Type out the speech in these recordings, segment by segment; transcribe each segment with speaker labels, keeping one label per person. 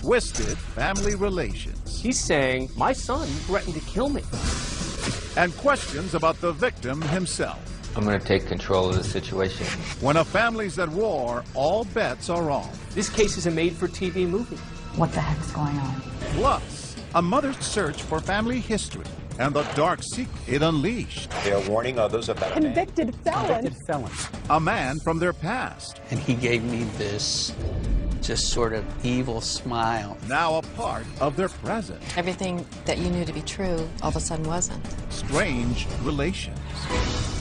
Speaker 1: twisted family relations,
Speaker 2: He's saying, my son threatened to kill me.
Speaker 1: and questions about the victim himself.
Speaker 3: I'm going to take control of the situation.
Speaker 1: When a family's at war, all bets are off.
Speaker 2: This case is a made-for-TV movie.
Speaker 4: What the heck's going on?
Speaker 1: Plus, a mother's search for family history and the dark secret it unleashed.
Speaker 5: They are warning others about
Speaker 4: Convicted felon.
Speaker 1: A man from their past,
Speaker 6: And he gave me this just sort of evil smile.
Speaker 1: now a part of their present.
Speaker 7: Everything that you knew to be true all of a sudden wasn't.
Speaker 1: Strange relations.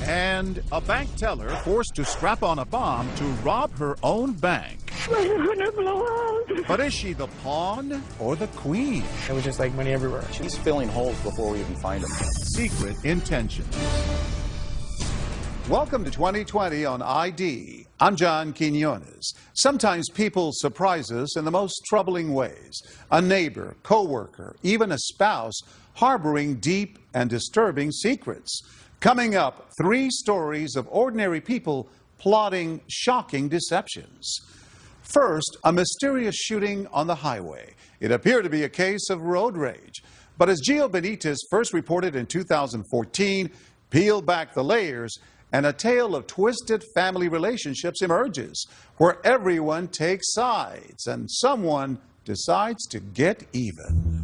Speaker 1: And a bank teller forced to strap on a bomb to rob her own bank. But is she the pawn or the queen?
Speaker 8: It was just like money everywhere. He's filling holes before we even find him.
Speaker 1: Secret intentions. Welcome to 2020 on ID. I'm John Quinones. Sometimes people surprise us in the most troubling ways. A neighbor, co-worker, even a spouse harboring deep and disturbing secrets. Coming up, 3 stories of ordinary people plotting shocking deceptions. First, a mysterious shooting on the highway. It appeared to be a case of road rage. But as Gio Benitez first reported in 2014, peel back the layers, and a tale of twisted family relationships emerges, where everyone takes sides and someone decides to get even.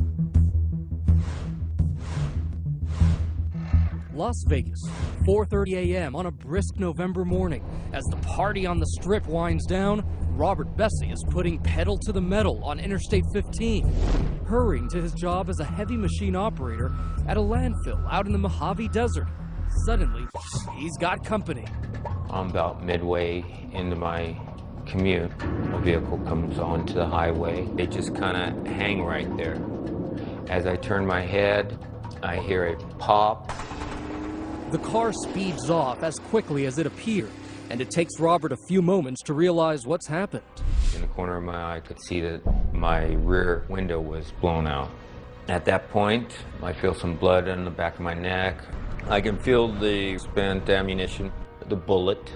Speaker 9: Las Vegas, 4:30 a.m. on a brisk November morning. As the party on the Strip winds down, Robert Bessie is putting pedal to the metal on Interstate 15, hurrying to his job as a heavy machine operator at a landfill out in the Mojave Desert. Suddenly, he's got company.
Speaker 3: I'm about midway into my commute. A vehicle comes onto the highway. They just kind of hang right there. As I turn my head, I hear a pop.
Speaker 9: The car speeds off as quickly as it appeared, and it takes Robert a few moments to realize what's happened.
Speaker 3: In the corner of my eye, I could see that my rear window was blown out. At that point, I feel some blood on the back of my neck. I can feel the spent ammunition, the bullet.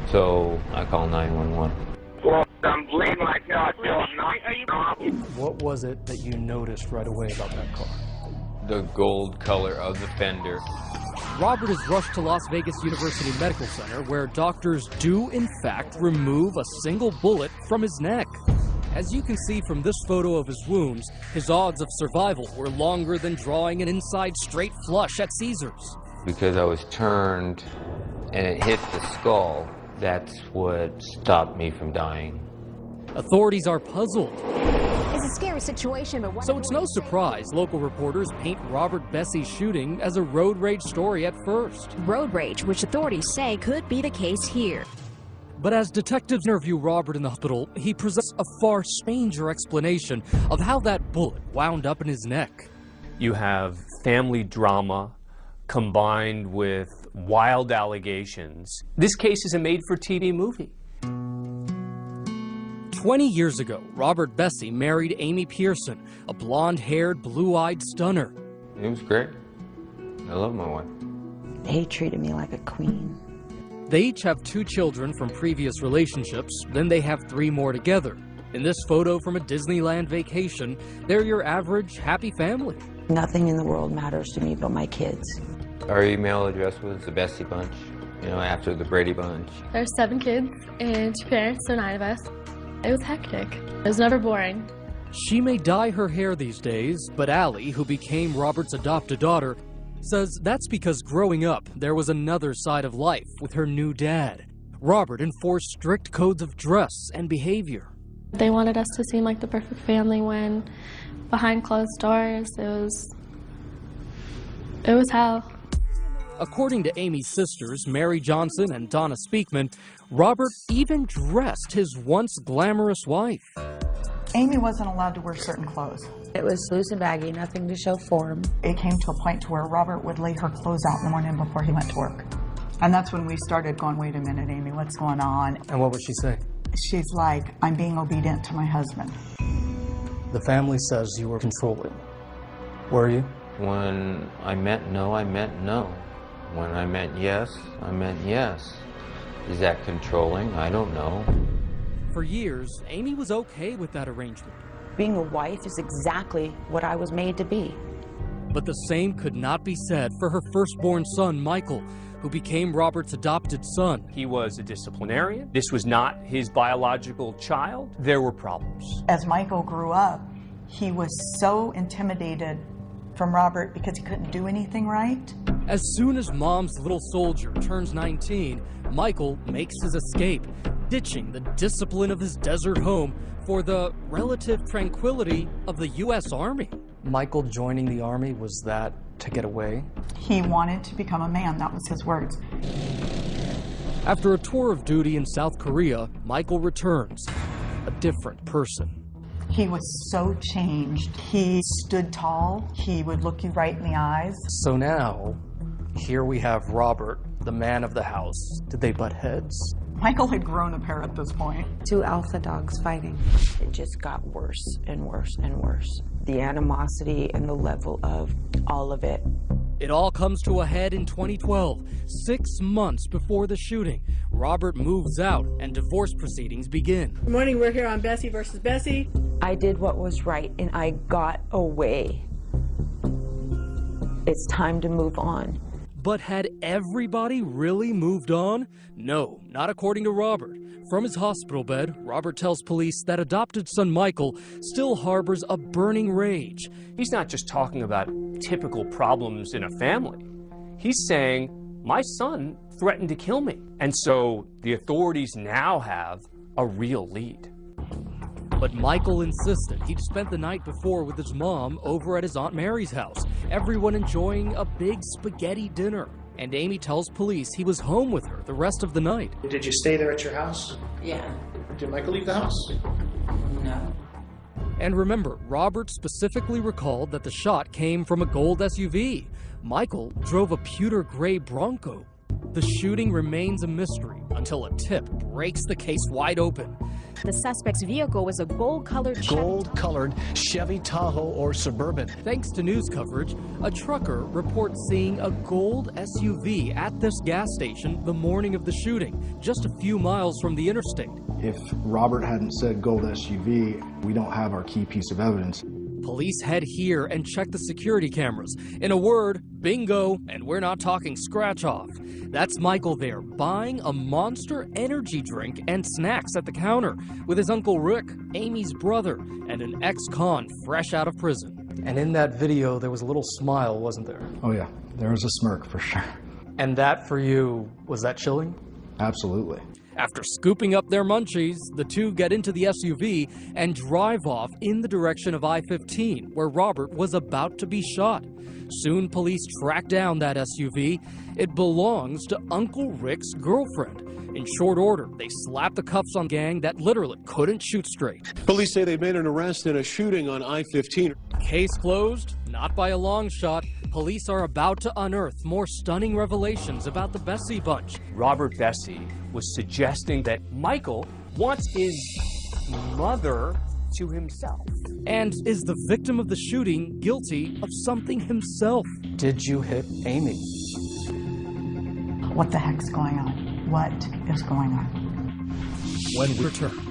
Speaker 3: So I call 911.
Speaker 10: Well, I'm bleeding like hell. I feel I'm not.
Speaker 9: What was it that you noticed right away about that car?
Speaker 3: The gold color of the fender.
Speaker 9: Robert is rushed to Las Vegas University Medical Center, where doctors do, in fact, remove a single bullet from his neck. As you can see from this photo of his wounds, his odds of survival were longer than drawing an inside straight flush at Caesars.
Speaker 3: Because I was turned and it hit the skull, that's what stopped me from dying.
Speaker 9: Authorities are puzzled.
Speaker 11: It's a scary situation, but
Speaker 9: So it's no surprise local reporters paint Robert Bessie's shooting as a road rage story at first.
Speaker 11: road rage, which authorities say could be the case here.
Speaker 9: But as detectives interview Robert in the hospital, he presents a far stranger explanation of how that bullet wound up in his neck.
Speaker 2: You have family drama combined with wild allegations. This case is a made-for-TV movie.
Speaker 9: 20 years ago, Robert Bessie married Amy Pearson, a blonde-haired, blue-eyed stunner.
Speaker 3: It was great. I love my wife.
Speaker 4: He treated me like a queen.
Speaker 9: They each have 2 children from previous relationships, then they have 3 more together. In this photo from a Disneyland vacation, they're your average, happy family.
Speaker 4: Nothing in the world matters to me but my kids.
Speaker 3: Our email address was the Bessie Bunch, after the Brady Bunch.
Speaker 12: There's 7 kids and 2 parents, so 9 of us. It was hectic. It was never boring.
Speaker 9: She may dye her hair these days, but Allie, who became Robert's adopted daughter, says that's because growing up, there was another side of life with her new dad. Robert enforced strict codes of dress and behavior.
Speaker 12: They wanted us to seem like the perfect family when behind closed doors, it was hell.
Speaker 9: According to Amy's sisters, Mary Johnson and Donna Speakman, Robert even dressed his once glamorous wife.
Speaker 4: Amy wasn't allowed to wear certain clothes.
Speaker 7: It was loose and baggy, nothing to show form.
Speaker 4: It came to a point to where Robert would lay her clothes out in the morning before he went to work. And that's when we started going, wait a minute, Amy, what's going on?
Speaker 9: And what would she say?
Speaker 4: She's like, I'm being obedient to my husband.
Speaker 9: The family says you were controlling. Were you?
Speaker 3: When I meant no, I meant no. When I meant yes, I meant yes. Is that controlling? I don't know.
Speaker 9: For years, Amy was okay with that arrangement.
Speaker 5: Being a wife is exactly what I was made to be.
Speaker 9: But the same could not be said for her firstborn son, Michael, who became Robert's adopted son.
Speaker 2: He was a disciplinarian. This was not his biological child. There were problems.
Speaker 4: As Michael grew up, he was so intimidated from Robert because he couldn't do anything right.
Speaker 9: As soon as Mom's little soldier turns 19, Michael makes his escape, ditching the discipline of his desert home for the relative tranquility of the U.S. Army.
Speaker 13: Michael joining the Army, was that to get away?
Speaker 4: He wanted to become a man, that was his words.
Speaker 9: After a tour of duty in South Korea, Michael returns, a different person.
Speaker 4: He was so changed. He stood tall. He would look you right in the eyes.
Speaker 13: So now, here we have Robert, the man of the house. Did they butt heads?
Speaker 4: Michael had grown a pair at this point.
Speaker 7: 2 alpha dogs fighting.
Speaker 5: It just got worse and worse and worse. The animosity and the level of all of it.
Speaker 9: It all comes to a head in 2012, 6 months before the shooting. Robert moves out and divorce proceedings begin.
Speaker 14: Good morning, we're here on Bessie versus Bessie.
Speaker 5: I did what was right and I got away. It's time to move on.
Speaker 9: But had everybody really moved on? No, not according to Robert. From his hospital bed, Robert tells police that adopted son Michael still harbors a burning rage.
Speaker 2: He's not just talking about typical problems in a family. He's saying, my son threatened to kill me. And so the authorities now have a real lead.
Speaker 9: But Michael insisted he'd spent the night before with his mom over at his Aunt Mary's house, everyone enjoying a big spaghetti dinner. And Amy tells police he was home with her the rest of the night.
Speaker 15: Did you stay there at your house?
Speaker 5: Yeah.
Speaker 15: Did Michael leave the house?
Speaker 5: No.
Speaker 9: And remember, Robert specifically recalled that the shot came from a gold SUV. Michael drove a pewter gray Bronco. The shooting remains a mystery until a tip breaks the case wide open.
Speaker 11: The suspect's vehicle was a gold-colored
Speaker 15: Chevy Tahoe or Suburban.
Speaker 9: Thanks to news coverage, a trucker reports seeing a gold SUV at this gas station the morning of the shooting, just a few miles from the interstate.
Speaker 16: If Robert hadn't said gold SUV, we don't have our key piece of evidence.
Speaker 9: Police head here and check the security cameras. In a word, bingo, and we're not talking scratch off. That's Michael there, buying a Monster energy drink and snacks at the counter with his Uncle Rick, Amy's brother, and an ex-con fresh out of prison.
Speaker 13: And in that video, there was a little smile, wasn't there?
Speaker 16: Oh yeah, there was a smirk for sure.
Speaker 13: And that for you, was that chilling?
Speaker 16: Absolutely.
Speaker 9: After scooping up their munchies, the two get into the SUV and drive off in the direction of I-15, where Robert was about to be shot. Soon, police track down that SUV. It belongs to Uncle Rick's girlfriend. In short order, they slap the cuffs on a gang that literally couldn't shoot straight.
Speaker 17: Police say they made an arrest in a shooting on I-15.
Speaker 9: Case closed? Not by a long shot. Police are about to unearth more stunning revelations about the Bessie bunch.
Speaker 2: Robert Bessie was suggesting that Michael wants his mother to himself.
Speaker 9: And is the victim of the shooting guilty of something himself?
Speaker 13: Did you hit Amy?
Speaker 4: What the heck's going on? What is going on?
Speaker 9: When we return.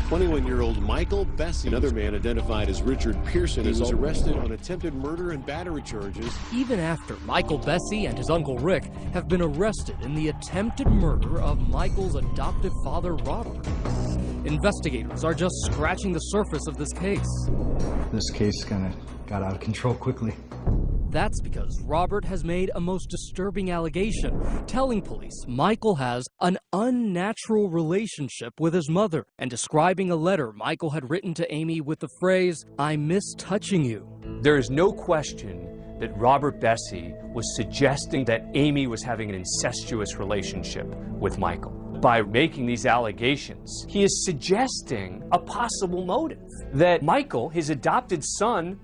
Speaker 17: 21-year-old Michael Bessie, another man identified as Richard Pearson, is arrested on attempted murder and battery charges.
Speaker 9: Even after Michael Bessie and his Uncle Rick have been arrested in the attempted murder of Michael's adoptive father, Robert. Investigators are just scratching the surface of this case.
Speaker 16: This case kind of got out of control quickly.
Speaker 9: That's because Robert has made a most disturbing allegation, telling police Michael has an unnatural relationship with his mother, and describing a letter Michael had written to Amy with the phrase, "I miss touching you."
Speaker 2: There is no question that Robert Bessie was suggesting that Amy was having an incestuous relationship with Michael. By making these allegations, he is suggesting a possible motive, that Michael, his adopted son,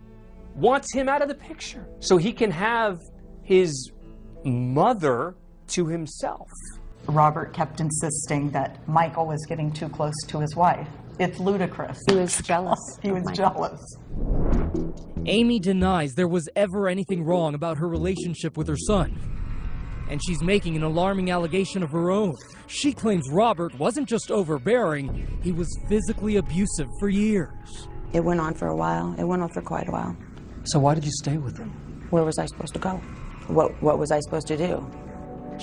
Speaker 2: wants him out of the picture so he can have his mother to himself.
Speaker 4: Robert kept insisting that Michael was getting too close to his wife. It's ludicrous.
Speaker 7: He was jealous.
Speaker 4: He was jealous.
Speaker 9: Amy denies there was ever anything wrong about her relationship with her son. and she's making an alarming allegation of her own. She claims Robert wasn't just overbearing, he was physically abusive for years.
Speaker 5: It went on for a while. It went on for quite a while.
Speaker 13: So why did you stay with him?
Speaker 5: Where was I supposed to go? What was I supposed to do?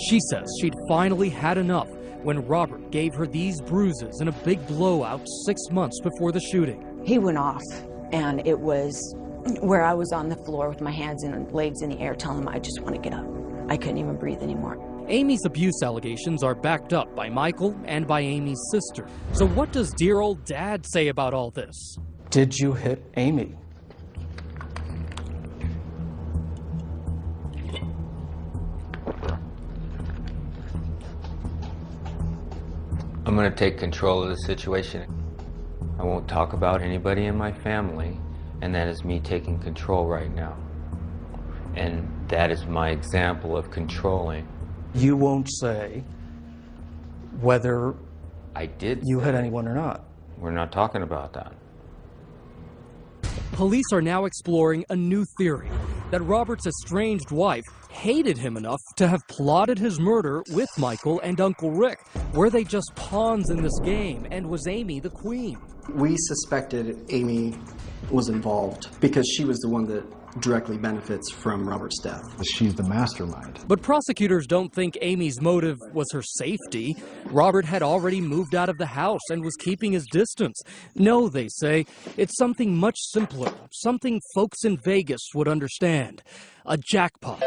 Speaker 9: She says she'd finally had enough when Robert gave her these bruises in a big blowout 6 months before the shooting.
Speaker 5: He went off, and it was where I was on the floor with my hands and legs in the air telling him I just want to get up. I couldn't even breathe anymore.
Speaker 9: Amy's abuse allegations are backed up by Michael and by Amy's sister. So what does dear old dad say about all this?
Speaker 13: Did you hit Amy?
Speaker 3: I'm going to take control of the situation. I won't talk about anybody in my family, and that is me taking control right now. And that is my example of controlling.
Speaker 13: You won't say whether
Speaker 3: I did
Speaker 13: you hit anyone or not.
Speaker 3: We're not talking about that.
Speaker 9: Police are now exploring a new theory, that Robert's estranged wife hated him enough to have plotted his murder with Michael and Uncle Rick. Were they just pawns in this game, and was Amy the queen?
Speaker 16: We suspected Amy was involved because she was the one that directly benefits from Robert's death. She's the mastermind.
Speaker 9: But prosecutors don't think Amy's motive was her safety. Robert had already moved out of the house and was keeping his distance. No, they say, it's something much simpler, something folks in Vegas would understand. A jackpot.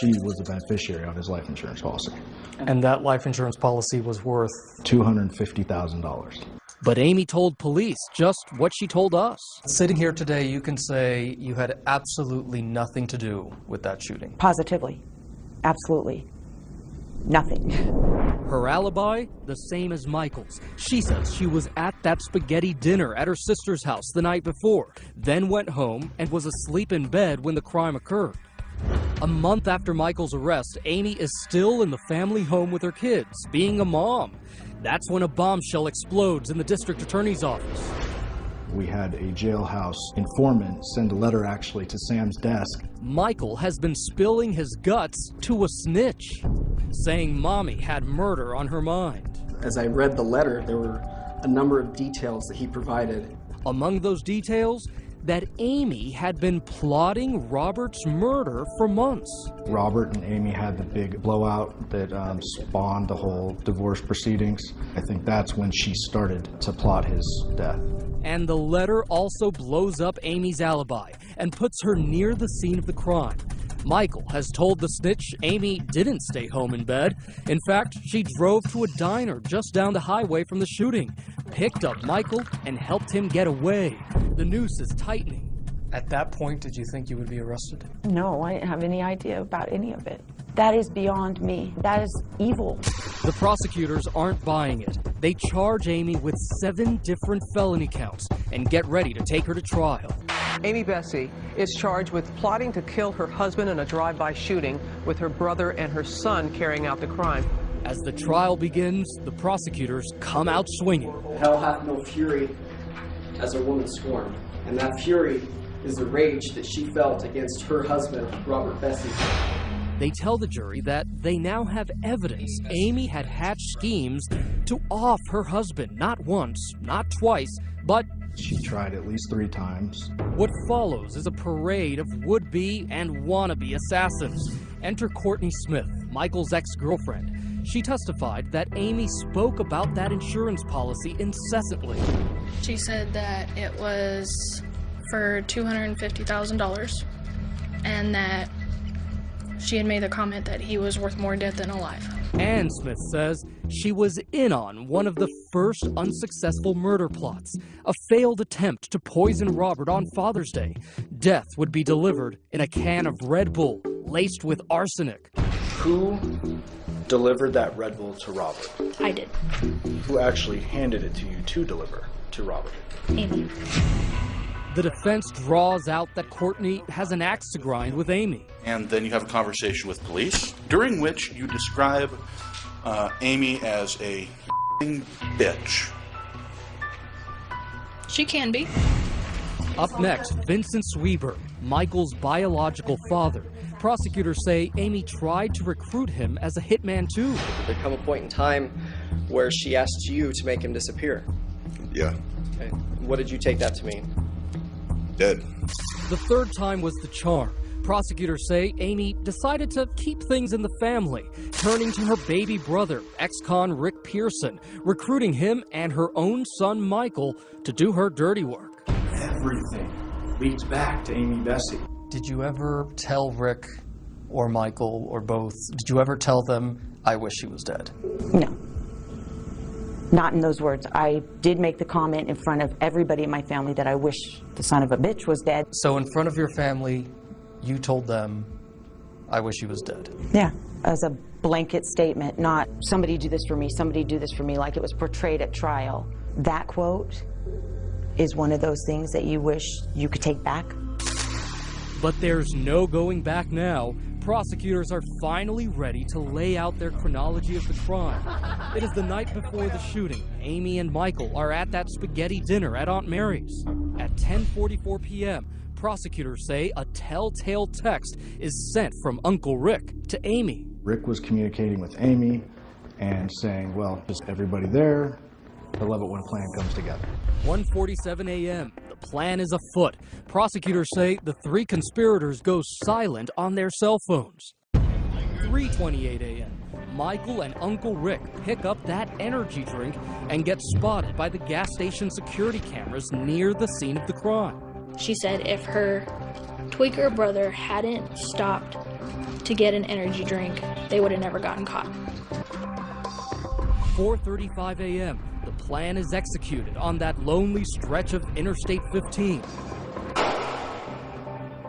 Speaker 16: She was the beneficiary of his life insurance policy.
Speaker 13: And that life insurance policy was worth
Speaker 16: $250,000.
Speaker 9: But Amy told police just what she told us.
Speaker 13: Sitting here today, you can say you had absolutely nothing to do with that shooting.
Speaker 5: Positively. Absolutely. Nothing.
Speaker 9: Her alibi, the same as Michael's. She says she was at that spaghetti dinner at her sister's house the night before, then went home and was asleep in bed when the crime occurred. A month after Michael's arrest, Amy is still in the family home with her kids, being a mom. That's when a bombshell explodes in the district attorney's office.
Speaker 16: We had a jailhouse informant send a letter actually to Sam's desk.
Speaker 9: Michael has been spilling his guts to a snitch, saying Mommy had murder on her mind.
Speaker 16: As I read the letter, there were a number of details that he provided.
Speaker 9: Among those details, that Amy had been plotting Robert's murder for months.
Speaker 16: Robert and Amy had the big blowout that spawned the whole divorce proceedings. I think that's when she started to plot his death.
Speaker 9: And the letter also blows up Amy's alibi and puts her near the scene of the crime. Michael has told the snitch Amy didn't stay home in bed. In fact, she drove to a diner just down the highway from the shooting, picked up Michael, and helped him get away. The noose is tightening.
Speaker 13: At that point, did you think you would be arrested?
Speaker 5: No, I didn't have any idea about any of it. That is beyond me. That is evil.
Speaker 9: The prosecutors aren't buying it. They charge Amy with 7 different felony counts and get ready to take her to trial.
Speaker 18: Amy Bessie is charged with plotting to kill her husband in a drive-by shooting, with her brother and her son carrying out the crime.
Speaker 9: As the trial begins, the prosecutors come out swinging.
Speaker 19: Hell hath no fury as a woman scorned, and that fury is the rage that she felt against her husband, Robert Bessie.
Speaker 9: They tell the jury that they now have evidence Amy had hatched schemes to off her husband, not once, not twice, but
Speaker 16: she tried at least 3 times.
Speaker 9: What follows is a parade of would-be and wannabe assassins. Enter Courtney Smith, Michael's ex-girlfriend. She testified that Amy spoke about that insurance policy incessantly.
Speaker 12: She said that it was for $250,000 and that she had made the comment that he was worth more dead than alive.
Speaker 9: And Smith says she was in on one of the first unsuccessful murder plots, a failed attempt to poison Robert on Father's Day. Death would be delivered in a can of Red Bull laced with arsenic.
Speaker 15: Who delivered that Red Bull to Robert?
Speaker 12: I did.
Speaker 15: Who actually handed it to you to deliver to Robert?
Speaker 12: Amy.
Speaker 9: The defense draws out that Courtney has an axe to grind with Amy.
Speaker 20: And then you have a conversation with police, during which you describe Amy as a bitch.
Speaker 12: She can be.
Speaker 9: Up next, Vincent Sweeber, Michael's biological father. Prosecutors say Amy tried to recruit him as a hitman too.
Speaker 19: There come a point in time where she asked you to make him disappear.
Speaker 21: Yeah.
Speaker 19: Okay. What did you take that to mean?
Speaker 21: Dead.
Speaker 9: The third time was the charm. Prosecutors say Amy decided to keep things in the family, turning to her baby brother, ex-con Rick Pearson, recruiting him and her own son Michael to do her dirty work.
Speaker 15: Everything leads back to Amy Bessie.
Speaker 13: Did you ever tell Rick or Michael or both, did you ever tell them, I wish he was dead?
Speaker 5: No. Not in those words. I did make the comment in front of everybody in my family that I wish the son of a bitch was dead.
Speaker 13: So in front of your family, you told them, I wish he was dead?
Speaker 5: Yeah, as a blanket statement, not somebody do this for me, somebody do this for me, like it was portrayed at trial. That quote is one of those things that you wish you could take back.
Speaker 9: But there's no going back now. Prosecutors are finally ready to lay out their chronology of the crime. It is the night before the shooting. Amy and Michael are at that spaghetti dinner at Aunt Mary's. At 10:44 p.m., prosecutors say a telltale text is sent from Uncle Rick to Amy.
Speaker 16: Rick was communicating with Amy and saying, well, just everybody there, I love it when a plan comes together.
Speaker 9: 1:47 a.m. The plan is afoot. Prosecutors say the three conspirators go silent on their cell phones. 3:28 a.m. Michael and Uncle Rick pick up that energy drink and get spotted by the gas station security cameras near the scene of the crime.
Speaker 12: She said if her tweaker brother hadn't stopped to get an energy drink, they would have never gotten caught.
Speaker 9: 4:35 a.m. The plan is executed on that lonely stretch of Interstate 15.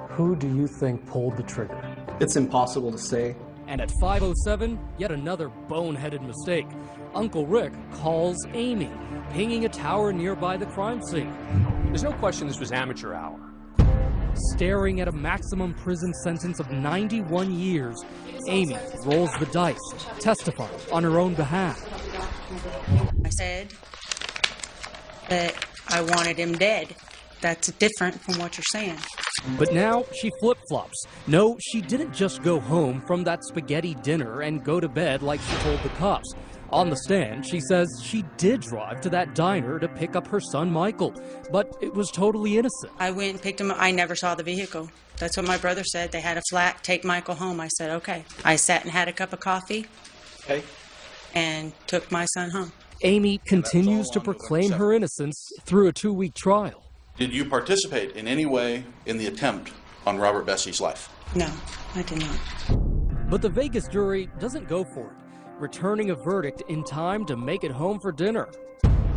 Speaker 13: Who do you think pulled the trigger?
Speaker 19: It's impossible to say.
Speaker 9: And at 5:07, yet another boneheaded mistake. Uncle Rick calls Amy, pinging a tower nearby the crime scene.
Speaker 2: There's no question this was amateur hour.
Speaker 9: Staring at a maximum prison sentence of 91 years, Amy rolls the dice, testifying on her own behalf.
Speaker 7: I said that I wanted him dead. That's different from what you're saying.
Speaker 9: But now she flip-flops. No, she didn't just go home from that spaghetti dinner and go to bed like she told the cops. On the stand, she says she did drive to that diner to pick up her son Michael, but it was totally innocent.
Speaker 7: I went and picked him up. I never saw the vehicle. That's what my brother said. They had a flat, take Michael home. I said, okay. I sat and had a cup of coffee.
Speaker 19: Okay.
Speaker 7: And took my son home.
Speaker 9: Amy continues to proclaim her innocence through a 2-week trial.
Speaker 20: Did you participate in any way in the attempt on Robert Bessie's life?
Speaker 7: No, I did not.
Speaker 9: But the Vegas jury doesn't go for it, returning a verdict in time to make it home for dinner.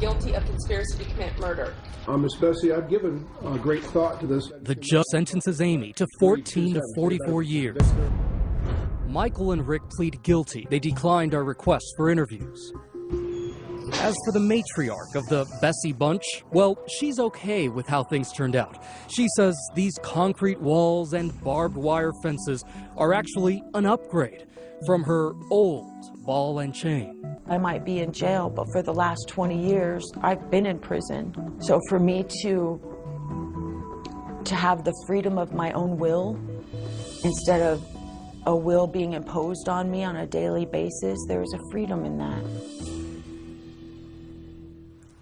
Speaker 18: Guilty of conspiracy to commit murder.
Speaker 22: Miss Bessie, I've given great thought to this.
Speaker 9: The judge sentences Amy to 14 to 44 years. Michael and Rick plead guilty. They declined our requests for interviews. As for the matriarch of the Bessie bunch, well, she's okay with how things turned out. She says these concrete walls and barbed wire fences are actually an upgrade from her old ball and chain.
Speaker 5: I might be in jail, but for the last 20 years, I've been in prison. So for me to have the freedom of my own will, instead of a will being imposed on me on a daily basis, there's a freedom in that.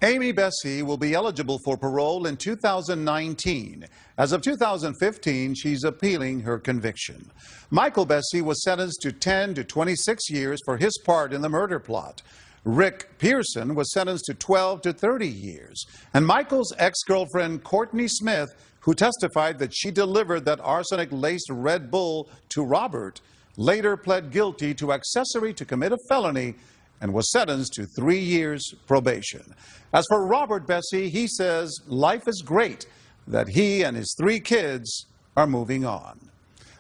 Speaker 1: Amy Bessie will be eligible for parole in 2019. As of 2015, she's appealing her conviction. Michael Bessie was sentenced to 10 to 26 years for his part in the murder plot. Rick Pearson was sentenced to 12 to 30 years. And Michael's ex-girlfriend, Courtney Smith, who testified that she delivered that arsenic-laced Red Bull to Robert, later pled guilty to accessory to commit a felony and was sentenced to 3 years probation. As for Robert Bessie, he says life is great, that he and his 3 kids are moving on.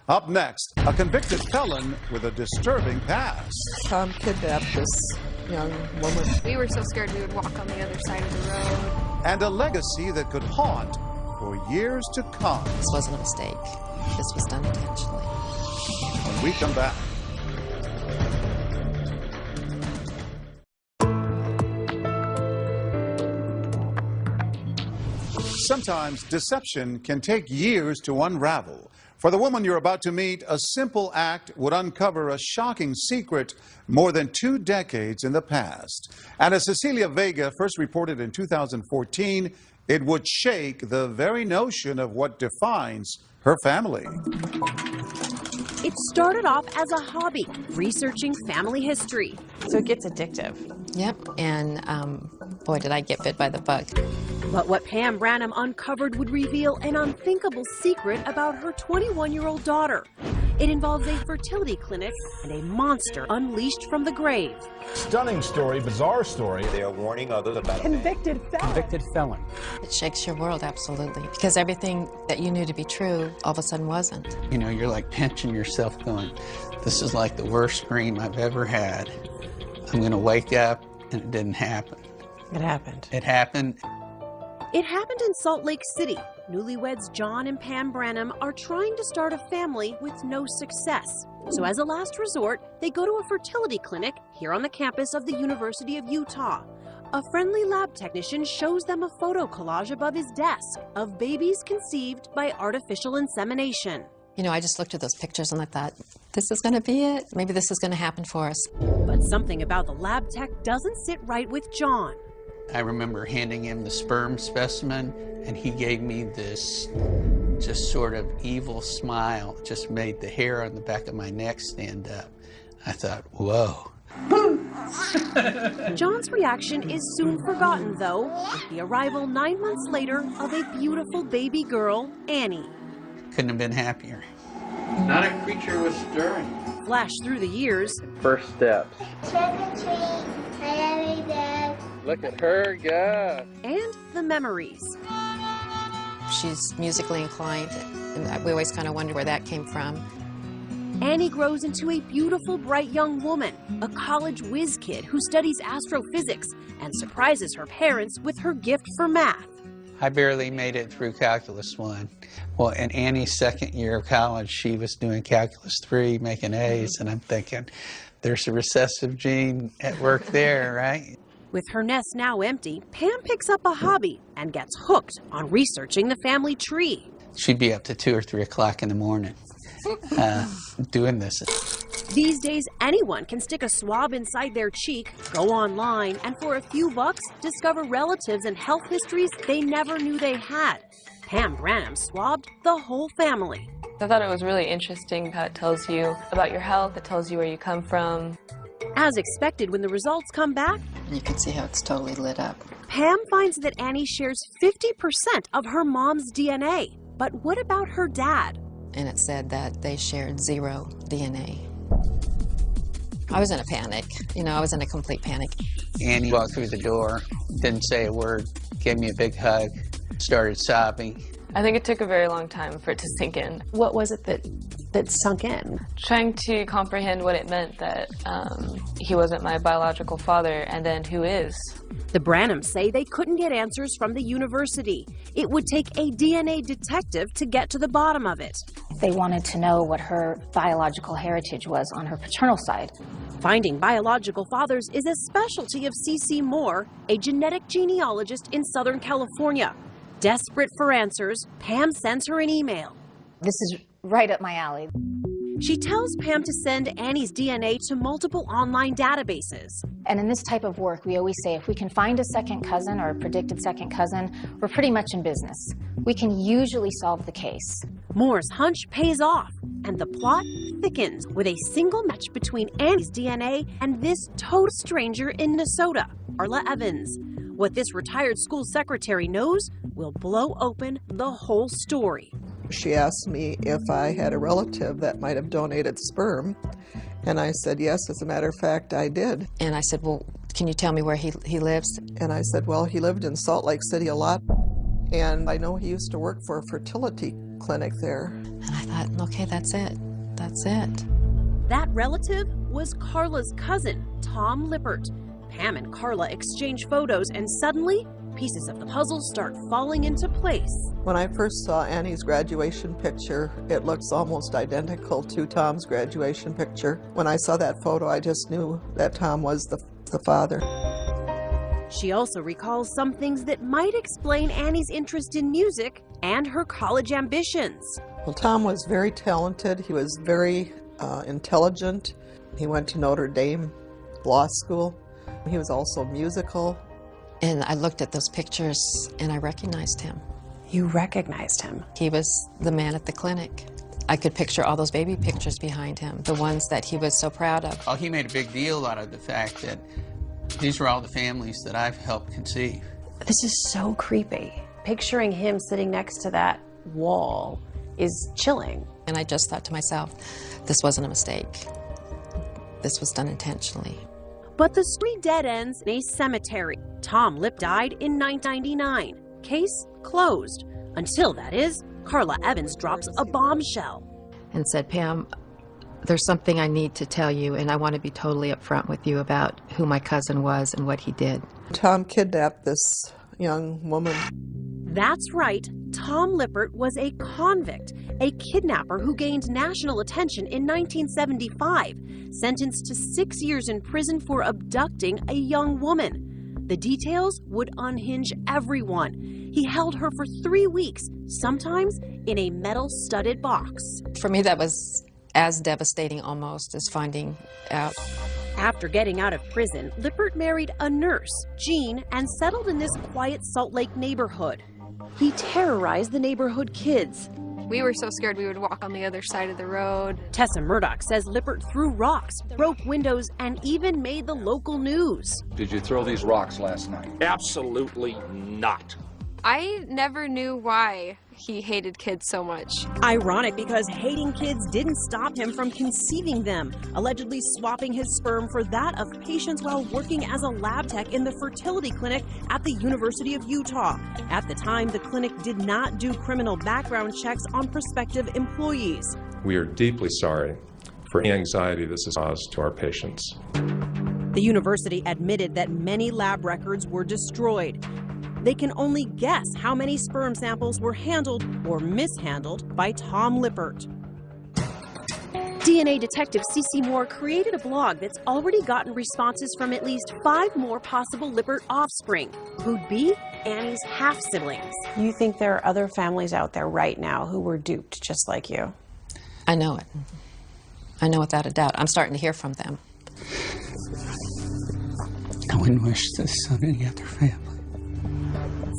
Speaker 1: Up next, a convicted felon with a disturbing past.
Speaker 18: Tom kidnapped this young woman.
Speaker 12: We were so scared we would walk on the other side of the road.
Speaker 1: And a legacy that could haunt for years to come.
Speaker 23: This wasn't a mistake. This was done intentionally.
Speaker 1: When we come back. Sometimes deception can take years to unravel. For the woman you're about to meet, a simple act would uncover a shocking secret more than 2 decades in the past. And as Cecilia Vega first reported in 2014, it would shake the very notion of what defines her family.
Speaker 11: It started off as a hobby, researching family history.
Speaker 5: So it gets addictive.
Speaker 23: Yep, and boy, did I get bit by the bug.
Speaker 11: But what Pam Branham uncovered would reveal an unthinkable secret about her 21-year-old daughter. It involves a fertility clinic and a monster unleashed from the grave.
Speaker 6: Stunning story, bizarre story.
Speaker 8: They are warning others about
Speaker 11: Convicted felon.
Speaker 23: It shakes your world, absolutely, because everything that you knew to be true all of a sudden wasn't.
Speaker 10: You know, you're like pinching yourself going, this is like the worst dream I've ever had. I'm going to wake up, and it didn't happen.
Speaker 5: It happened.
Speaker 10: It happened.
Speaker 11: It happened in Salt Lake City. Newlyweds John and Pam Branham are trying to start a family with no success. So as a last resort, they go to a fertility clinic here on the campus of the University of Utah. A friendly lab technician shows them a photo collage above his desk of babies conceived by artificial insemination.
Speaker 23: You know, I just looked at those pictures and I thought, this is going to be it. Maybe this is going to happen for us.
Speaker 11: But something about the lab tech doesn't sit right with John.
Speaker 10: I remember handing him the sperm specimen, and he gave me this just sort of evil smile. It just made the hair on the back of my neck stand up. I thought, whoa.
Speaker 11: John's reaction is soon forgotten, though, with the arrival 9 months later of a beautiful baby girl, Annie.
Speaker 10: Couldn't have been happier.
Speaker 24: Not a creature was stirring.
Speaker 11: Flash through the years.
Speaker 24: First steps.
Speaker 25: Trick or treat. I love you, Dad.
Speaker 24: Look at her go.
Speaker 11: And the memories.
Speaker 23: She's musically inclined, and we always kind of wonder where that came from.
Speaker 11: Annie grows into a beautiful, bright young woman, a college whiz kid who studies astrophysics and surprises her parents with her gift for math.
Speaker 10: I barely made it through Calculus 1. Well, in Annie's second year of college, she was doing Calculus 3, making A's, and I'm thinking, there's a recessive gene at work there, right?
Speaker 11: With her nest now empty, Pam picks up a hobby and gets hooked on researching the family tree.
Speaker 10: She'd be up to 2 or 3 o'clock in the morning doing this.
Speaker 11: These days, anyone can stick a swab inside their cheek, go online, and for a few bucks, discover relatives and health histories they never knew they had. Pam Branham swabbed the whole family.
Speaker 26: I thought it was really interesting how it tells you about your health, it tells you where you come from.
Speaker 11: As expected, when the results come back,
Speaker 23: you can see how it's totally lit up.
Speaker 11: Pam finds that Annie shares 50% of her mom's DNA. But what about her dad?
Speaker 23: And it said that they shared 0 DNA. I was in a panic. You know, I was in a complete panic.
Speaker 10: Annie walked through the door, didn't say a word, gave me a big hug, started sobbing.
Speaker 26: I think it took a very long time for it to sink in.
Speaker 18: What was it that sunk in?
Speaker 26: Trying to comprehend what it meant that he wasn't my biological father, and then who is.
Speaker 11: The Branhams say they couldn't get answers from the university. It would take a DNA detective to get to the bottom of it.
Speaker 27: They wanted to know what her biological heritage was on her paternal side.
Speaker 11: Finding biological fathers is a specialty of C.C. Moore, a genetic genealogist in Southern California. Desperate for answers, Pam sends her an email.
Speaker 27: This is right up my alley.
Speaker 11: She tells Pam to send Annie's DNA to multiple online databases.
Speaker 27: And in this type of work, we always say if we can find a second cousin or a predicted second cousin, we're pretty much in business. We can usually solve the case.
Speaker 11: Moore's hunch pays off, and the plot thickens with a single match between Annie's DNA and this total stranger in Minnesota, Arla Evans. What this retired school secretary knows will blow open the whole story.
Speaker 28: She asked me if I had a relative that might have donated sperm, and I said yes, as a matter of fact, I did.
Speaker 23: And I said, well, can you tell me where he lives?
Speaker 28: And I said, well, he lived in Salt Lake City a lot, and I know he used to work for a fertility clinic there.
Speaker 23: And I thought, okay, that's it. That's it.
Speaker 11: That relative was Carla's cousin, Tom Lippert. Pam and Carla exchange photos, and suddenly, pieces of the puzzle start falling into place.
Speaker 28: When I first saw Annie's graduation picture, it looks almost identical to Tom's graduation picture. When I saw that photo, I just knew that Tom was the father.
Speaker 11: She also recalls some things that might explain Annie's interest in music and her college ambitions.
Speaker 28: Well, Tom was very talented. He was very intelligent. He went to Notre Dame Law School. He was also musical.
Speaker 23: And I looked at those pictures and I recognized him.
Speaker 11: You recognized him?
Speaker 23: He was the man at the clinic. I could picture all those baby pictures behind him, the ones that he was so proud of.
Speaker 10: Oh, he made a big deal out of the fact that these were all the families that I've helped conceive.
Speaker 11: This is so creepy. Picturing him sitting next to that wall is chilling.
Speaker 23: And I just thought to myself, this wasn't a mistake. This was done intentionally.
Speaker 11: But the story dead ends in a cemetery. Tom Lipp died in 1999. Case closed. Until, that is, Carla Evans drops a bombshell.
Speaker 23: And said, Pam, there's something I need to tell you, and I want to be totally upfront with you about who my cousin was and what he did.
Speaker 28: Tom kidnapped this young woman.
Speaker 11: That's right. Tom Lippert was a convict, a kidnapper who gained national attention in 1975, sentenced to 6 years in prison for abducting a young woman. The details would unhinge everyone. He held her for 3 weeks, sometimes in a metal-studded box.
Speaker 23: For me, that was as devastating almost as finding out.
Speaker 11: After getting out of prison, Lippert married a nurse, Jean, and settled in this quiet Salt Lake neighborhood. He terrorized the neighborhood kids.
Speaker 3: We were so scared we would walk on the other side of the road.
Speaker 11: Tessa Murdoch says Lippert threw rocks, broke windows, and even made the local news.
Speaker 4: Did you throw these rocks last night? Absolutely not.
Speaker 3: I never knew why he hated kids so much.
Speaker 11: Ironic, because hating kids didn't stop him from conceiving them, allegedly swapping his sperm for that of patients while working as a lab tech in the fertility clinic at the University of Utah. At the time, the clinic did not do criminal background checks on prospective employees.
Speaker 8: We are deeply sorry for any anxiety this has caused to our patients.
Speaker 11: The university admitted that many lab records were destroyed. They can only guess how many sperm samples were handled or mishandled by Tom Lippert. DNA detective Cece Moore created a blog that's already gotten responses from at least 5 more possible Lippert offspring, who'd be Annie's half-siblings. You think there are other families out there right now who were duped just like you?
Speaker 23: I know it. I know without a doubt. I'm starting to hear from them.
Speaker 10: I wouldn't wish this on any other family.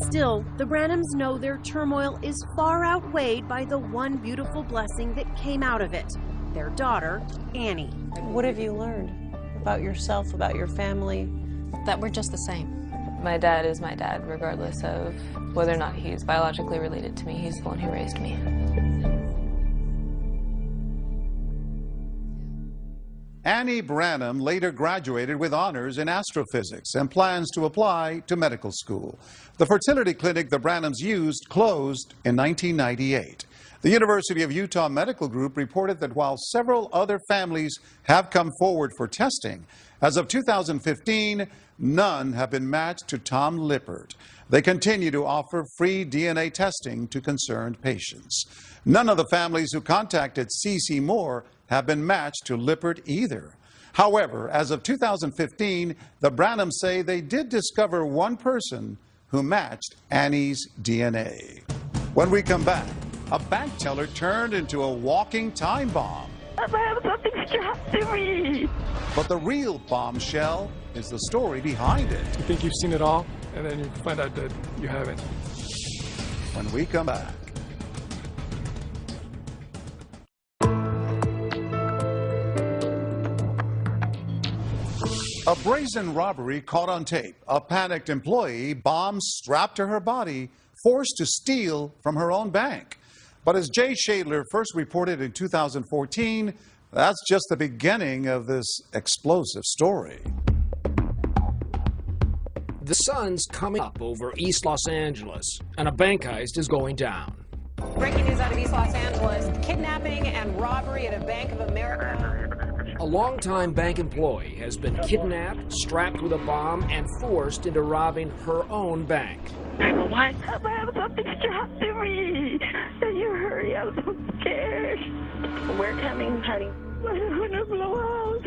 Speaker 11: Still, the Branhams know their turmoil is far outweighed by the one beautiful blessing that came out of it, their daughter, Annie. What have you learned about yourself, about your family?
Speaker 23: That we're just the same.
Speaker 26: My dad is my dad, regardless of whether or not he's biologically related to me. He's the one who raised me.
Speaker 1: Annie Branham later graduated with honors in astrophysics and plans to apply to medical school. The fertility clinic the Branhams used closed in 1998. The University of Utah Medical Group reported that while several other families have come forward for testing, as of 2015, none have been matched to Tom Lippert. They continue to offer free DNA testing to concerned patients. None of the families who contacted Cece Moore have been matched to Lippert either. However, as of 2015, the Branhams say they did discover one person who matched Annie's DNA. When we come back, a bank teller turned into a walking time bomb.
Speaker 25: I have something strapped to me.
Speaker 1: But the real bombshell is the story behind it.
Speaker 14: You think you've seen it all, and then you find out that you haven't.
Speaker 1: When we come back. A brazen robbery caught on tape. A panicked employee, bombs strapped to her body, forced to steal from her own bank. But as Jay Shadler first reported in 2014, that's just the beginning of this explosive story.
Speaker 15: The sun's coming up over East Los Angeles, and a bank heist is going down.
Speaker 18: Breaking news out of East Los Angeles, kidnapping and robbery at a Bank of America.
Speaker 15: A longtime bank employee has been kidnapped, strapped with a bomb, and forced into robbing her own bank.
Speaker 25: Why have I have something strapped to me? Can you hurry? I'm so scared. We're coming, honey. I'm gonna blow out.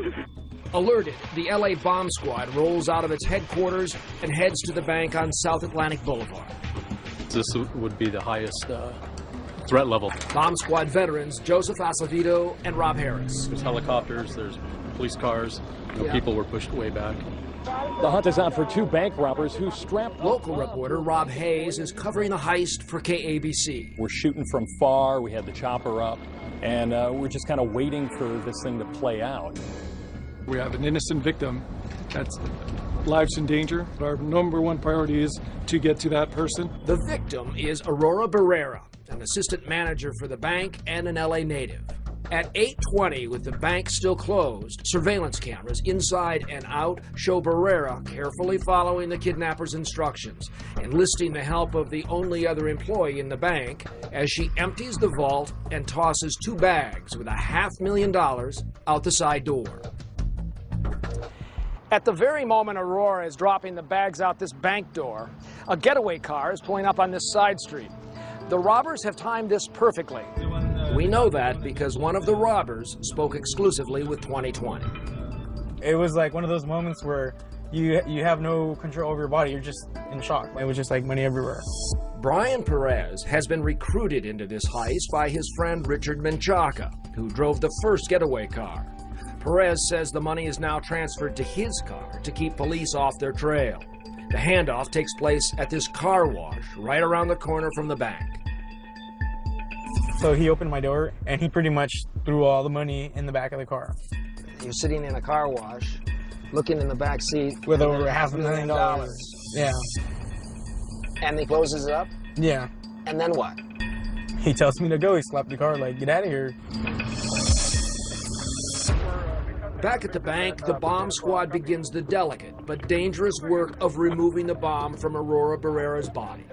Speaker 15: Alerted, the LA bomb squad rolls out of its headquarters and heads to the bank on South Atlantic Boulevard.
Speaker 16: This would be the highest
Speaker 2: threat level.
Speaker 15: Bomb Squad veterans Joseph Acevedo and Rob Harris.
Speaker 2: There's helicopters, there's police cars, people were pushed way back.
Speaker 15: The hunt is on for 2 bank robbers who strapped. Local reporter Rob Hayes is covering the heist for KABC.
Speaker 7: We're shooting from far, we had the chopper up, and we're just kind of waiting for this thing to play out.
Speaker 14: We have an innocent victim that's lives in danger. Our #1 priority is to get to that person.
Speaker 15: The victim is Aurora Barrera, an assistant manager for the bank and an LA native. At 8:20, with the bank still closed, surveillance cameras inside and out show Barrera carefully following the kidnapper's instructions, enlisting the help of the only other employee in the bank as she empties the vault and tosses 2 bags with $500,000 out the side door.
Speaker 13: At the very moment Aurora is dropping the bags out this bank door, a getaway car is pulling up on this side street. The robbers have timed this perfectly.
Speaker 15: We know that because one of the robbers spoke exclusively with 2020.
Speaker 16: It was like one of those moments where you have no control over your body. You're just in shock. It was just like money everywhere.
Speaker 15: Brian Perez has been recruited into this heist by his friend Richard Menchaca, who drove the first getaway car. Perez says the money is now transferred to his car to keep police off their trail. The handoff takes place at this car wash right around the corner from the bank.
Speaker 16: So he opened my door and he pretty much threw all the money in the back of the car.
Speaker 13: You're sitting in a car wash, looking in the back seat.
Speaker 16: With over $500,000. Yeah.
Speaker 13: And he closes it up?
Speaker 16: Yeah.
Speaker 13: And then what?
Speaker 16: He tells me to go. He slapped the car like, get out of here.
Speaker 15: Back at the bank, the bomb squad begins the delicate but dangerous work of removing the bomb from Aurora Barrera's body.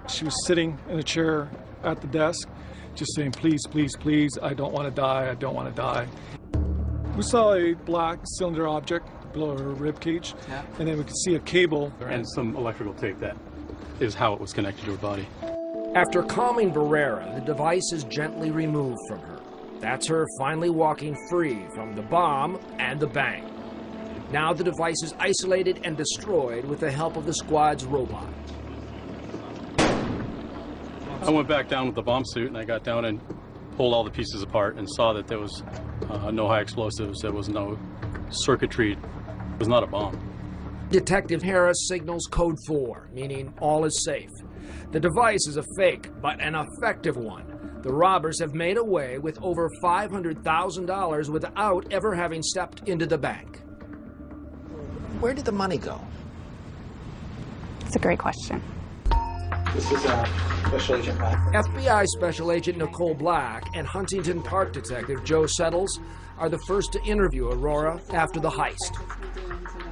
Speaker 14: She was sitting in a chair at the desk, just saying, please, please, please, I don't want to die, I don't want to die. We saw a black cylinder object below her rib cage, and then we could see a cable.
Speaker 2: And some electrical tape. That is how it was connected to her body.
Speaker 15: After calming Barrera, the device is gently removed from her. That's her finally walking free from the bomb and the bank. Now the device is isolated and destroyed with the help of the squad's robot.
Speaker 2: I went back down with the bomb suit and I got down and pulled all the pieces apart and saw that there was no high explosives, there was no circuitry, it was not a bomb.
Speaker 15: Detective Harris signals code 4, meaning all is safe. The device is a fake, but an effective one. The robbers have made away with over $500,000 without ever having stepped into the bank.
Speaker 13: Where did the money go?
Speaker 17: It's a great question.
Speaker 13: This is Special Agent Black.
Speaker 15: FBI Special Agent Nicole Black and Huntington Park Detective Joe Settles are the first to interview Aurora after the heist.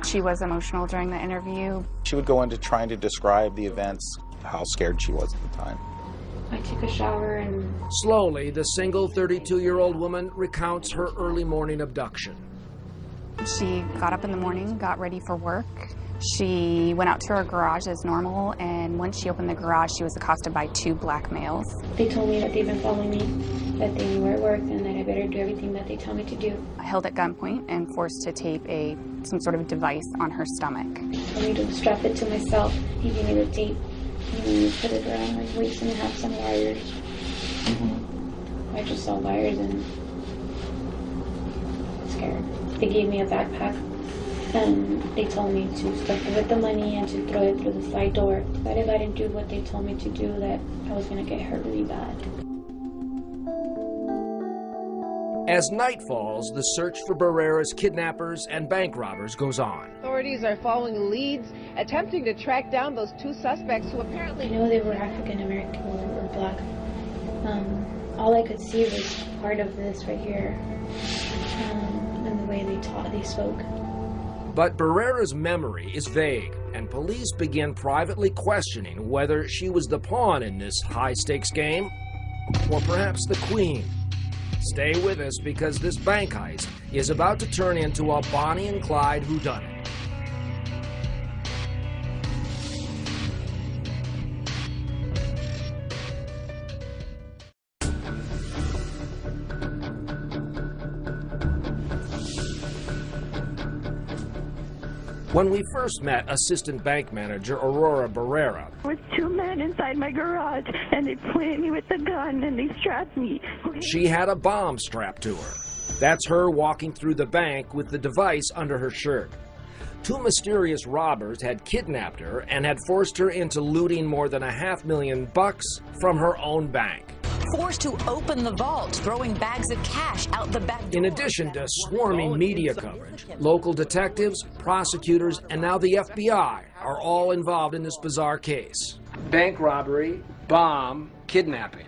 Speaker 17: She was emotional during the interview.
Speaker 19: She would go into trying to describe the events, how scared she was at the time.
Speaker 20: I took a shower and...
Speaker 15: Slowly, the single 32-year-old woman recounts her early morning abduction.
Speaker 17: She got up in the morning, got ready for work. She went out to her garage as normal, and once she opened the garage, she was accosted by 2 black males.
Speaker 20: They told me that they've been following me, that they knew where I worked, and that I better do everything that they tell me to do.
Speaker 17: Held at gunpoint and forced to tape some sort of device on her stomach.
Speaker 20: Told me to strap it to myself. He gave me the tape. You put it around my waist and have some wires. I just saw wires and scared. They gave me a backpack and they told me to stuff it with the money and to throw it through the side door. That if I didn't do what they told me to do, that I was going to get hurt really bad.
Speaker 15: As night falls, the search for Barrera's kidnappers and bank robbers goes on.
Speaker 21: Authorities are following leads, attempting to track down those 2 suspects who apparently...
Speaker 20: I know they were African American or black. All I could see was part of this right here, and the way they spoke.
Speaker 15: But Barrera's memory is vague, and police begin privately questioning whether she was the pawn in this high-stakes game, or perhaps the queen. Stay with us because this bank heist is about to turn into a Bonnie and Clyde whodunit. When we first met assistant bank manager Aurora Barrera,
Speaker 25: There was two men inside my garage, and they pointed me with a gun, and they strapped me.
Speaker 15: she had a bomb strapped to her. That's her walking through the bank with the device under her shirt. Two mysterious robbers had kidnapped her and had forced her into looting more than $500,000 from her own bank.
Speaker 5: Forced to open the vault, throwing bags of cash out the back door.
Speaker 15: In addition to swarming media coverage, local detectives, prosecutors, and now the FBI are all involved in this bizarre case.
Speaker 13: Bank robbery, bomb, kidnapping.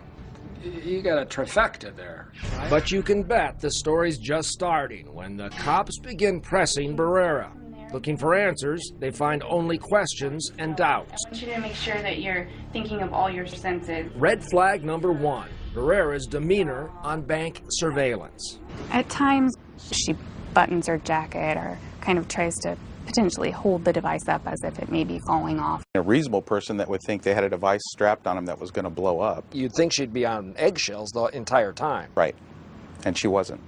Speaker 13: You got a trifecta there.
Speaker 15: But you can bet the story's just starting when the cops begin pressing Barrera. Looking for answers, they find only questions and doubts.
Speaker 17: I want you to make sure that you're thinking of all your senses.
Speaker 15: Red flag number 1, Barrera's demeanor on bank surveillance.
Speaker 17: At times, she buttons her jacket or kind of tries to potentially hold the device up as if it may be falling off.
Speaker 19: A reasonable person that would think they had a device strapped on them that was going to blow up.
Speaker 13: You'd think she'd be on eggshells the entire time.
Speaker 19: Right. And she wasn't.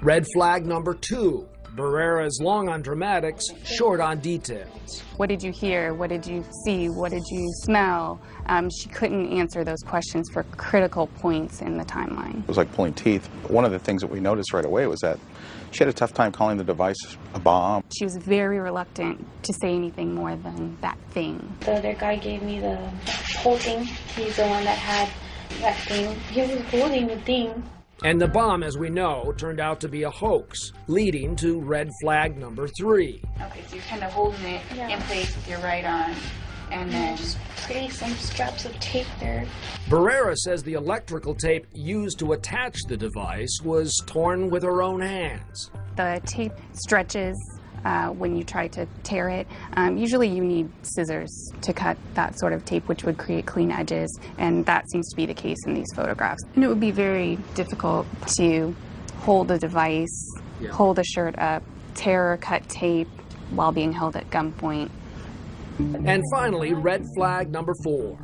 Speaker 15: Red flag number 2, Barrera's long on dramatics, short on details.
Speaker 17: What did you hear? What did you see? What did you smell? She couldn't answer those questions for critical points in the timeline.
Speaker 19: It was like pulling teeth. One of the things that we noticed right away was that she had a tough time calling the device a bomb.
Speaker 17: She was very reluctant to say anything more than that thing.
Speaker 20: The other guy gave me the whole thing. He's the one that had that thing. He was holding the thing.
Speaker 15: And the bomb, as we know, turned out to be a hoax, leading to red flag number 3.
Speaker 17: Okay, so you're kind of holding it in place with your right arm, and then
Speaker 20: just putting some straps of tape there.
Speaker 15: Barrera says the electrical tape used to attach the device was torn with her own hands.
Speaker 17: the tape stretches when you try to tear it. Usually you need scissors to cut that sort of tape, which would create clean edges, and that seems to be the case in these photographs. And it would be very difficult to hold a device, hold a shirt up, tear or cut tape while being held at gunpoint.
Speaker 15: And finally, red flag number 4.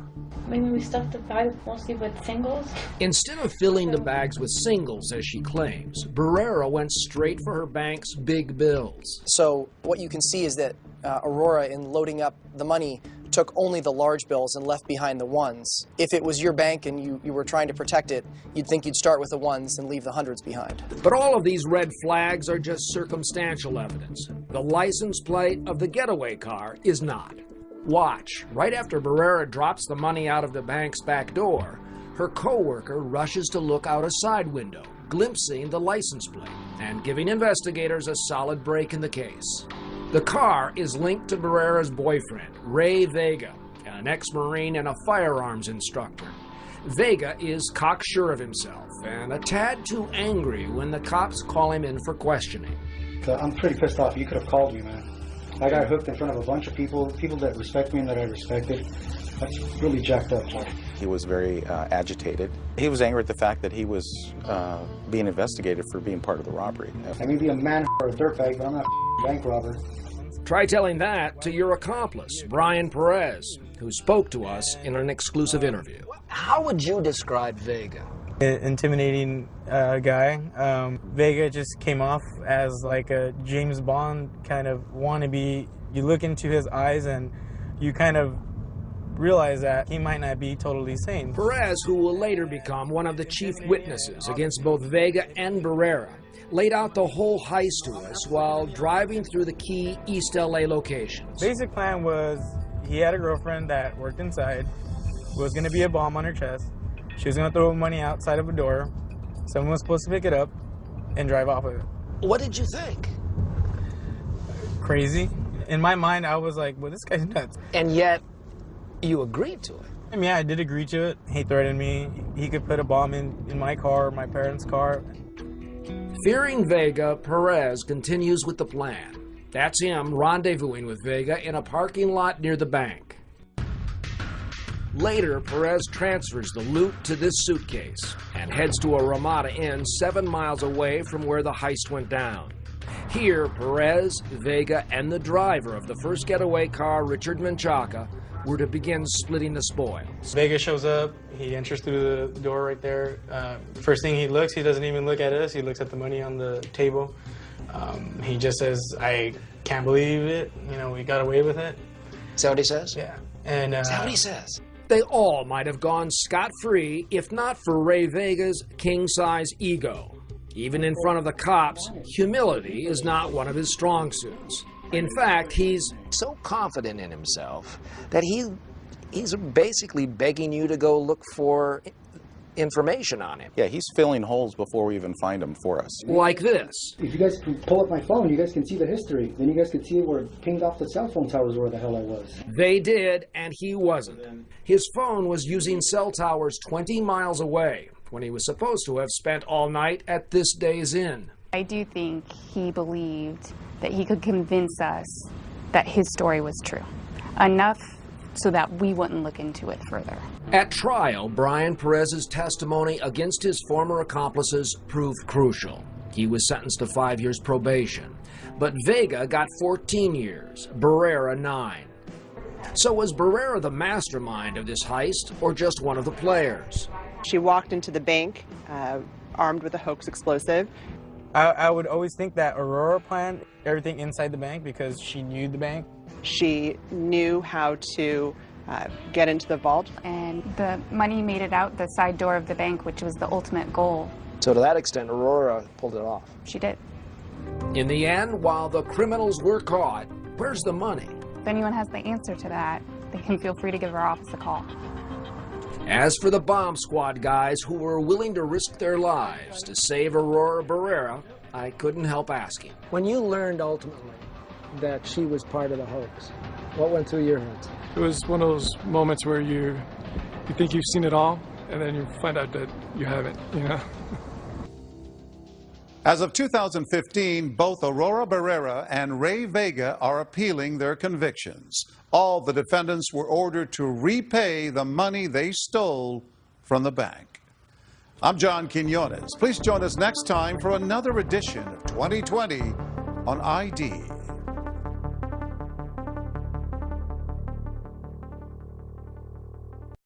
Speaker 20: Maybe we stuffed the bag mostly with singles.
Speaker 15: Instead of filling the bags with singles, as she claims, Barrera went straight for her bank's big bills.
Speaker 6: So what you can see is that Aurora, in loading up the money, took only the large bills and left behind the ones. If it was your bank and you were trying to protect it, you'd think you'd start with the ones and leave the hundreds behind.
Speaker 15: But all of these red flags are just circumstantial evidence. The license plate of the getaway car is not. Watch. Right after Barrera drops the money out of the bank's back door, her co-worker rushes to look out a side window, glimpsing the license plate and giving investigators a solid break in the case. The car is linked to Barrera's boyfriend, Ray Vega, an ex-Marine and a firearms instructor. Vega is cocksure of himself and a tad too angry when the cops call him in for questioning.
Speaker 9: I'm pretty pissed off. You could have called me, man. I got hooked in front of a bunch of people that respect me and that I respected. That's really jacked up, John.
Speaker 19: He was very agitated. He was angry at the fact that he was being investigated for being part of the robbery.
Speaker 9: I may be a man or a dirtbag, but I'm not a bank robber.
Speaker 15: Try telling that to your accomplice, Brian Perez, who spoke to us in an exclusive interview.
Speaker 6: How would you describe Vega?
Speaker 16: Intimidating guy. Vega just came off as like a James Bond kind of wannabe. You look into his eyes and you kind of realize that he might not be totally sane.
Speaker 15: Perez, who will later become one of the chief witnesses against both Vega and Barrera, laid out the whole heist to us while driving through the key East LA locations.
Speaker 16: Basic plan was he had a girlfriend that worked inside, was going to be a bomb on her chest. She was going to throw money outside of a door. Someone was supposed to pick it up and drive off of it.
Speaker 6: What did you think?
Speaker 16: Crazy. In my mind, I was like, well, this guy's nuts.
Speaker 6: And yet, you agreed to it.
Speaker 16: I mean, yeah, I did agree to it. He threatened me. He could put a bomb in my car, my parents' car.
Speaker 15: Fearing Vega, Perez continues with the plan. That's him rendezvousing with Vega in a parking lot near the bank. Later, Perez transfers the loot to this suitcase and heads to a Ramada Inn 7 miles away from where the heist went down. Here, Perez, Vega, and the driver of the first getaway car, Richard Menchaca, were to begin splitting the spoils.
Speaker 16: Vega shows up. He enters through the door right there. First thing he looks, he doesn't even look at us. He looks at the money on the table. He just says, I can't believe it. You know, we got away with it.
Speaker 6: Is that what he says?
Speaker 16: Yeah. And
Speaker 6: is that what he says?
Speaker 15: They all might have gone scot-free if not for Ray Vega's king-size ego. Even in front of the cops, humility is not one of his strong suits. In fact, he's
Speaker 6: so confident in himself that he's basically begging you to go look for information on him.
Speaker 19: Yeah, he's filling holes before we even find them for us.
Speaker 15: Like this.
Speaker 9: If you guys can pull up my phone, you guys can see the history. Then you guys can see where it pinged off the cell phone towers where the hell I was.
Speaker 15: They did, and he wasn't. His phone was using cell towers 20 miles away when he was supposed to have spent all night at this day's inn.
Speaker 17: I do think he believed that he could convince us that his story was true. Enough so that we wouldn't look into it further.
Speaker 15: At trial, Brian Perez's testimony against his former accomplices proved crucial. He was sentenced to 5 years probation, but Vega got 14 years, Barrera 9. So was Barrera the mastermind of this heist, or just one of the players?
Speaker 3: She walked into the bank armed with a hoax explosive.
Speaker 16: I would always think that Aurora planned everything inside the bank because she knew the bank.
Speaker 3: She knew how to get into the vault.
Speaker 17: And the money made it out the side door of the bank, which was the ultimate goal.
Speaker 6: So to that extent, Aurora pulled it off.
Speaker 17: She did.
Speaker 15: In the end, while the criminals were caught, where's the money?
Speaker 17: If anyone has the answer to that, they can feel free to give our office a call.
Speaker 15: As for the bomb squad guys who were willing to risk their lives to save Aurora Barrera, I couldn't help asking.
Speaker 13: When you learned ultimately that she was part of the hoax, what went through your head?
Speaker 14: It was one of those moments where you think you've seen it all, and then you find out that you haven't, you know?
Speaker 1: As of 2015, both Aurora Barrera and Ray Vega are appealing their convictions. All the defendants were ordered to repay the money they stole from the bank. I'm John Quinones. Please join us next time for another edition of 2020 on ID.